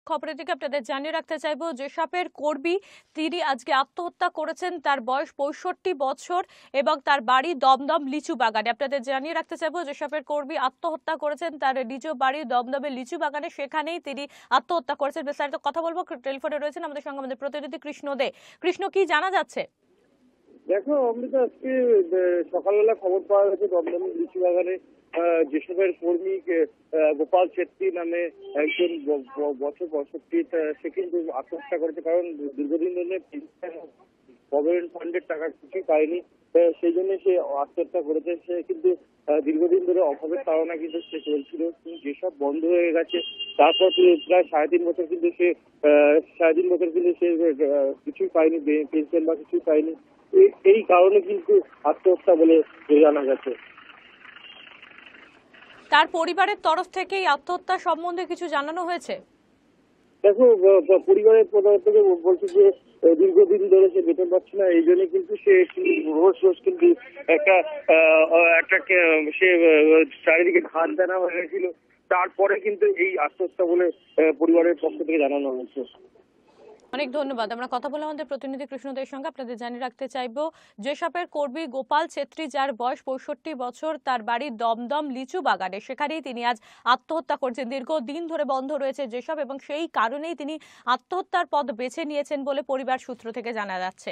খবরের দিকে আপনাদের জানিয়ে রাখতে চাইবো, যেসবের কর্মী তিনি আজকে আত্মহত্যা করেছেন। তার বয়স ৬৫ বছর এবং তার বাড়ি দমদম লিচু বাগানে। আপনাদের জানিয়ে রাখতে চাইবো, যেসবের কর্মী আত্মহত্যা করেছেন তার নিজ বাড়ি দমদমের লিচু বাগানে, সেখানেই তিনি আত্মহত্যা করেছেন। বিস্তারিত কথা বলবো, টেলিফোনে রয়েছেন আমাদের সঙ্গে আমাদের প্রতিনিধি কৃষ্ণ দে। কৃষ্ণ, কি জানা যাচ্ছে? দেখো অমৃতা, আজকে সকালবেলা খবর পাওয়া গেছে দমদম লিচু বাগানে যেসবের কর্মী গোপাল ছেত্রী নামে একজন বছর ৬৫, সে কিন্তু আত্মহত্যা করেছে। কারণ দীর্ঘদিন ধরে প্রভিডেন্ট ফান্ডের টাকা কিছুই পায়নি, সেই জন্য সে আত্মহত্যা করেছে। সে কিন্তু দীর্ঘদিন ধরে অভাবের তাড়না কিন্তু সে চলছিল, যেসব বন্ধ হয়ে গেছে তারপর প্রায় ৩.৫ বছর কিন্তু সে কিছুই পায়নি, পেনশন বা কিছুই পায়নি। এই কারণে কিন্তু আত্মহত্যা বলে জানা গেছে। তার পরিবারের তরফ থেকে এই আত্মহত্যা সম্বন্ধে কিছু জানানো হয়েছে? দেখো, পরিবারের প্রধান থেকে বলছে যে দীর্ঘদিন ধরে সে বেতন পাচ্ছে না, এই জন্য কিন্তু সে রোজ রোজ কিন্তু একটা সে চারিদিকে ধার দেনা হয়ে গেছিল। তারপরে কিন্তু এই আত্মহত্যা বলে পরিবারের পক্ষ থেকে জানানো হয়েছে। অনেক ধন্যবাদ। আমরা কথা বলে আমাদের প্রতিনিধি কৃষ্ণদের সঙ্গে। আপনাদের জানিয়ে রাখতে চাইবো, যেসবের কর্মী গোপাল ছেত্রী, যার বয়স ৬৫ বছর, তার বাড়ি দমদম লিচু বাগানে, সেখানেই তিনি আজ আত্মহত্যা করছেন। দীর্ঘদিন ধরে বন্ধ রয়েছে যেসব, এবং সেই কারণেই তিনি আত্মহত্যার পথ বেছে নিয়েছেন বলে পরিবার সূত্র থেকে জানা যাচ্ছে।